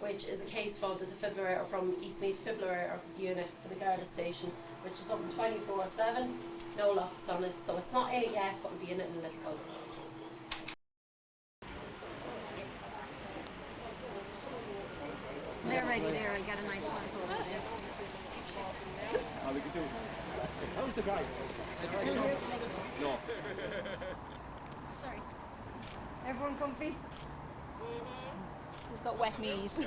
which is a case for the defibrillator from Meath Defibrillator unit for the Garda station, which is open 24/7, no locks on it, so it's not in it yet, but it'll be in it in a little while. They're ready there, I'll get a nice one for them. How's the guy? No. Sorry. Everyone comfy? We've got wet knees. Yeah.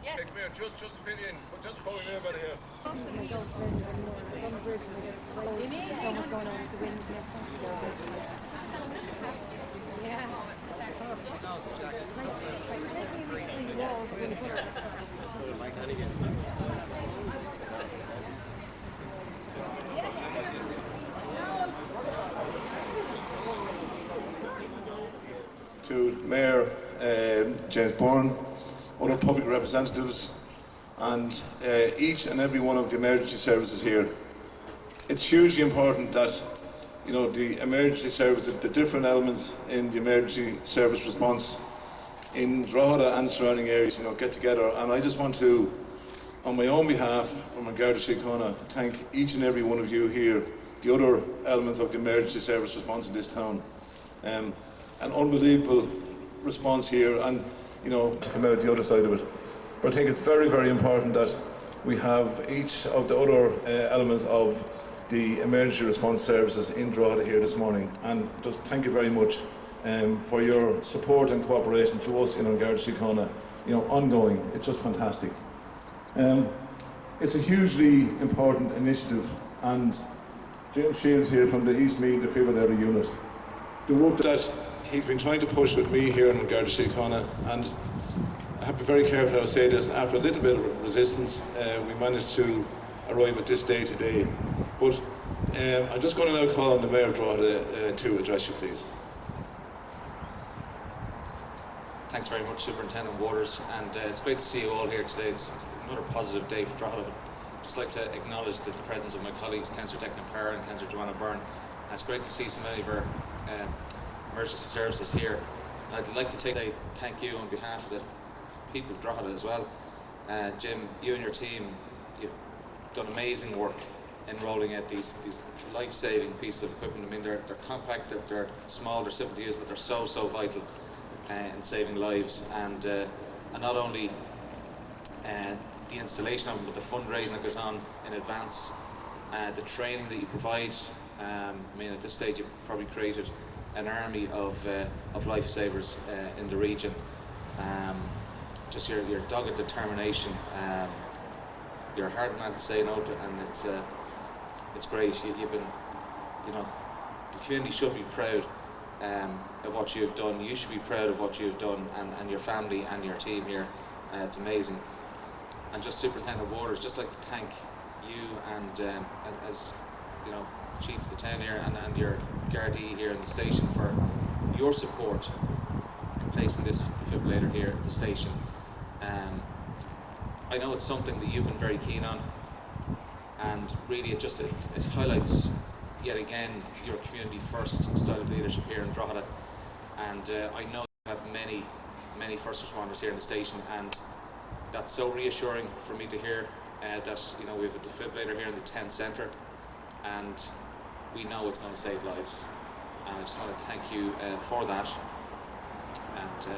Hey, come here, just to fit in, just before we move out of here. To Mayor James Byrne, other public representatives, and each and every one of the emergency services here. It's hugely important that the emergency services, the different elements in the emergency service response in Drogheda and surrounding areas, get together. And I just want to, on my own behalf, from Garda Síochána, thank each and every one of you here, the other elements of the emergency service response in this town. An unbelievable response here, and to come out the other side of it. But I think it's very, very important that we have each of the other elements of the emergency response services in Drogheda here this morning. And just thank you very much for your support and cooperation to us in Garda Síochána. Ongoing. It's just fantastic. It's a hugely important initiative, and James Shields here from the Meath Defibrillator unit. The work that he's been trying to push with me here in Garda Síochána, and I have to be very careful how I say this, after a little bit of resistance, we managed to arrive at this day today. But I'm just going to now call on the Mayor of Drogheda to address you, please. Thanks very much, Superintendent Waters, and it's great to see you all here today. It's another positive day for Drogheda. I'd just like to acknowledge the presence of my colleagues, Councillor Declan Power and Councillor Joanna Byrne. And it's great to see so many of our emergency services here. And I'd like to say thank you on behalf of the people of Drogheda as well. Jim, you and your team, you've done amazing work in rolling out these life-saving pieces of equipment. I mean, they're compact, they're small, they're simple to use, but they're so vital in saving lives. And not only the installation of them, but the fundraising that goes on in advance, the training that you provide. I mean, at this stage, you've probably created an army of lifesavers in the region. Just your dogged determination. You're a hard man to say no to, and it's great. You've been, the community should be proud of what you've done. You should be proud of what you've done, and your family and your team here. It's amazing. And just Superintendent Waters, just like to thank you and as Chief of the town here and your Gardaí here in the station for your support in placing this defibrillator here at the station. I know it's something that you've been very keen on, and really it highlights yet again your community first style of leadership here in Drogheda. And I know you have many first responders here in the station, and that's so reassuring for me to hear that we have a defibrillator here in the town centre, and we know it's going to save lives. And I just want to thank you for that. And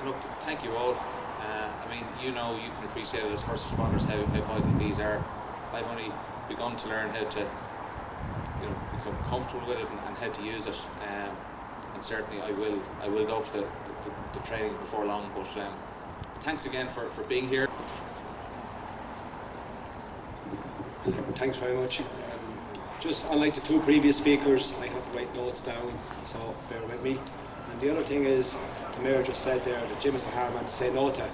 look, thank you all. I mean, you can appreciate it as first responders how vital these are. I've only begun to learn how to become comfortable with it and how to use it. And certainly I will go for the training before long. But thanks again for being here. Thanks very much. Just unlike the two previous speakers, I have to write notes down, so bear with me. And the other thing is, the Mayor just said there that Jim is a hard man to say no to.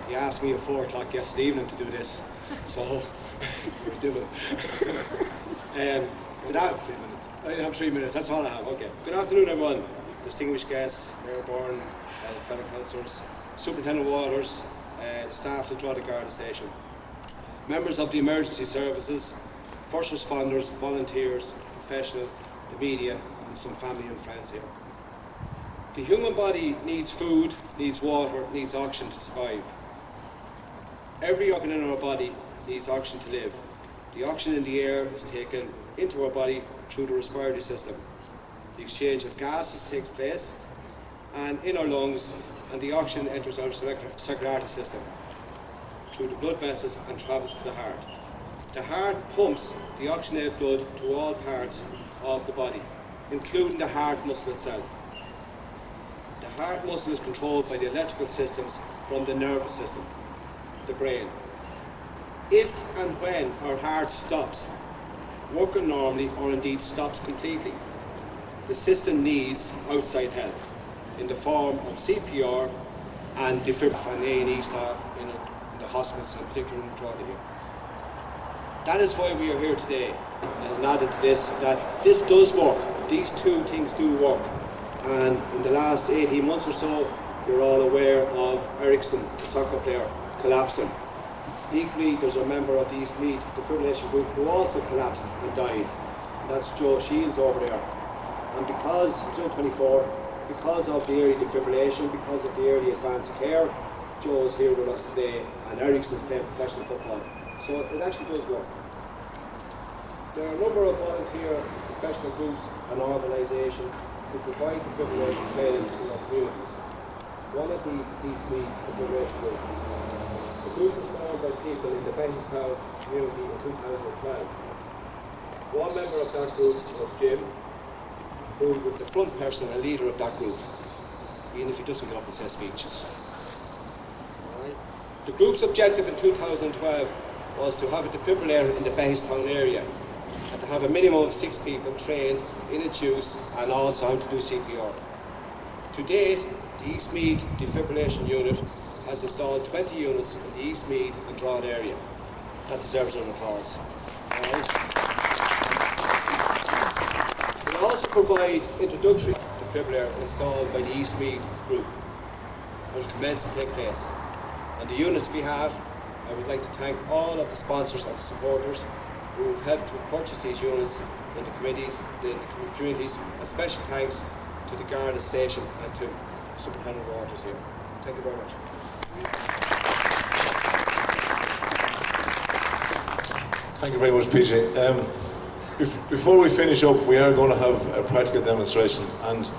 He asked me at 4 o'clock yesterday evening to do this, so we'll do it. Without 3 minutes. I have 3 minutes, that's all I have, okay. Good afternoon, everyone. Distinguished guests, Mayor Byrne, fellow councillors, Superintendent Waters, staff at Drogheda Garda Station, members of the emergency services, first responders, volunteers, professional, the media, and some family and friends here. The human body needs food, needs water, needs oxygen to survive. Every organ in our body needs oxygen to live. The oxygen in the air is taken into our body through the respiratory system. The exchange of gases takes place and in our lungs, and the oxygen enters our circulatory system through the blood vessels and travels to the heart. The heart pumps the oxygenated blood to all parts of the body, including the heart muscle itself. The heart muscle is controlled by the electrical systems from the nervous system, the brain. If and when our heart stops working normally, or indeed stops completely, the system needs outside help in the form of CPR and defibrillator and A&E staff in the hospitals, and particularly in Drogheda here. That is why we are here today. And added to this, that this does work. These two things do work. And in the last 18 months or so, you're all aware of Ericsson, the soccer player, collapsing. Equally, there's a member of the East Meath Defibrillation group who also collapsed and died. And that's Joe Shields over there. And because, he was only 24, because of the early defibrillation, because of the early advanced care, Joe is here with us today, and Ericsson's playing professional football. So it actually does work. There are a number of volunteer professional groups and organisations who provide defibrillation training to our communities. One of these is East Meath Defibrillation Group. The group was formed by people in the Bettingstown community in 2012. One member of that group was Jim, who was the front person and leader of that group, even if he doesn't get up and say speeches. Right. The group's objective in 2012 was to have a defibrillator in the Bettingstown area and to have a minimum of 6 people trained in its use and also how to do CPR. To date, the East Meath Defibrillation Unit has installed 20 units in the East Meath and Drogheda area. That deserves an applause. We also provide introductory defibrillator installed by the East Meath group, which will commence to take place. On the unit's behalf, I would like to thank all of the sponsors and the supporters who have helped to purchase these units in the communities. A special thanks to the Garda station and to Superintendent Waters here. Thank you very much. Thank you very much, PJ. Before we finish up, we are going to have a practical demonstration, and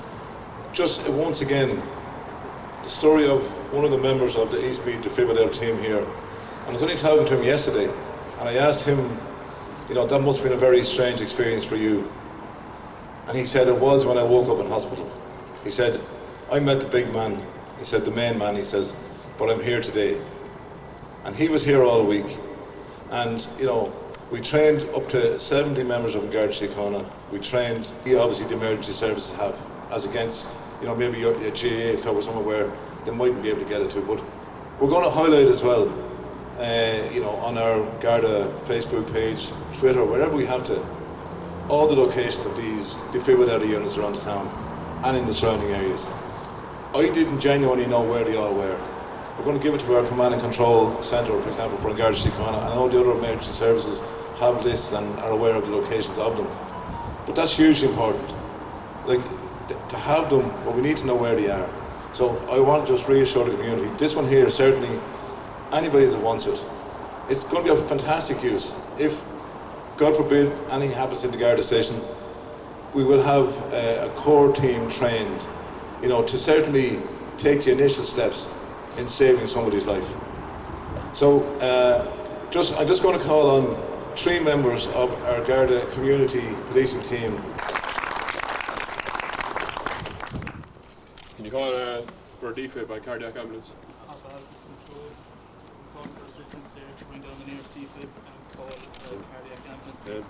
just once again, the story of one of the members of the East Meath Defibrillator team here. And I was only talking to him yesterday, and I asked him, you know, that must have been a very strange experience for you. And he said, it was when I woke up in hospital. He said, I met the big man, he said, the main man, he says, but I'm here today. And he was here all week. And, you know, we trained up to 70 members of Garda Síochána. We trained, obviously the emergency services have, as against, you know, maybe a GAA club or somewhere where they mightn't be able to get it to. But we're going to highlight as well, you know, on our Garda Facebook page, Twitter, wherever we have to, all the locations of these defibrillator units around the town and in the surrounding areas. I didn't genuinely know where they all were. We're going to give it to our command and control centre, for example, for Garda Síochána, and all the other emergency services have lists and are aware of the locations of them. But that's hugely important. Like, to have them, well, we need to know where they are. So I want to just reassure the community, this one here, certainly, anybody that wants it, it's going to be of fantastic use. If, God forbid, anything happens in the Garda station, we will have a core team trained, you know, to certainly take the initial steps in saving somebody's life. So I'm just going to call on 3 members of our Garda community policing team. Can you call for a defib by cardiac ambulance? Call for assistance there to bring down the nearest defib and call cardiac ambulance. Yeah.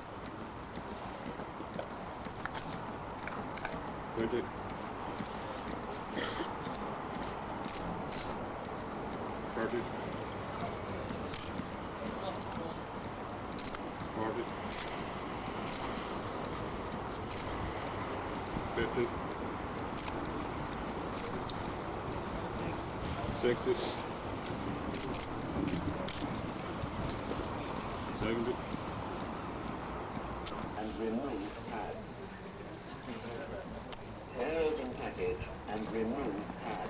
20. 30. 40. 50. 60. 70. And remove pad. Air open package and remove pad.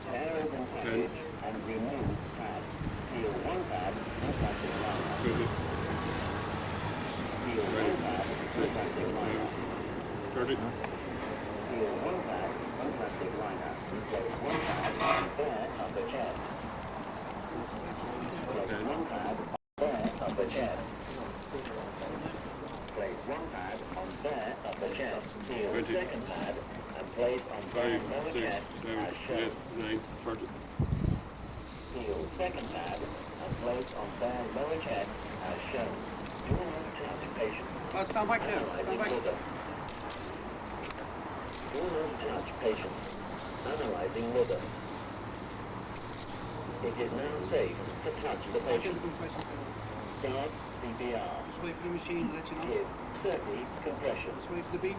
Tear open package and remove pad. Peel one pad and plastic liner. Peel one pad and plastic liner. 30. Peel one pad and plastic liner. Place one pad on bare upper chest. Place one pad on bare upper chest. Place one pad on bare upper chest. Peel the second pad and place on bare 5, lower 6, chest 7, as 8, shown. 9, 30. Peel second pad and place on bare lower chest as shown. Do not touch patient. Stand back there. Stand back. Do not touch patient. Analyzing liver. It is now safe to touch the patient. Start CPR. Just wait for the machine to let you know. Give 30 compressions. Just wait for the beep.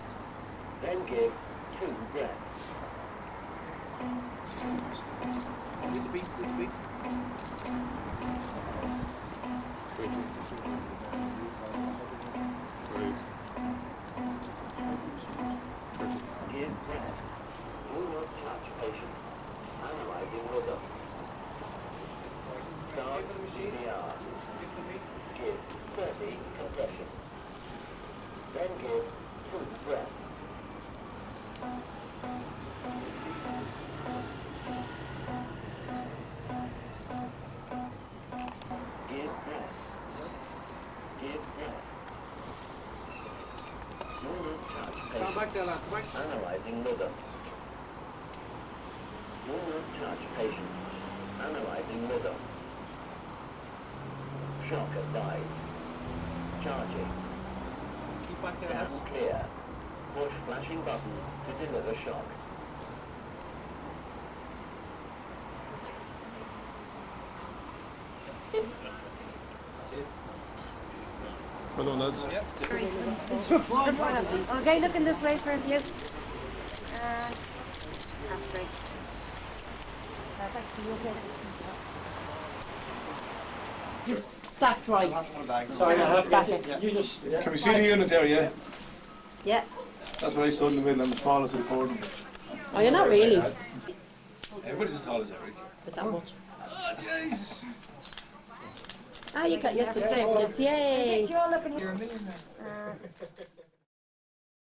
Then give 2 breaths. With the beep, with the beep. Give breath. Do not touch patient. Analyzing liver. Start CPR. Give 30 compressions. Then give 2 breaths. Give breath. Give breath. Do not touch Stand patient. back there, lad. Back. Analyzing liver. Do not touch patient. Analyzing liver. Shock advised. Charging. Keep back there, Gas lads. clear. Push flashing button to deliver shock. Well done, lads. Okay, looking this way for a few. That's great. Perfect. You okay? Stacked right. Sorry, I have Stack it. You just. Can we see the unit there, yeah? Yeah. That's why I stood in the middle. I'm the smallest of the four. Oh, you're not really. Everybody's as tall as Eric. But that much. Oh, jeez. Ah, you got yes, it's there. Yay. You're looking here.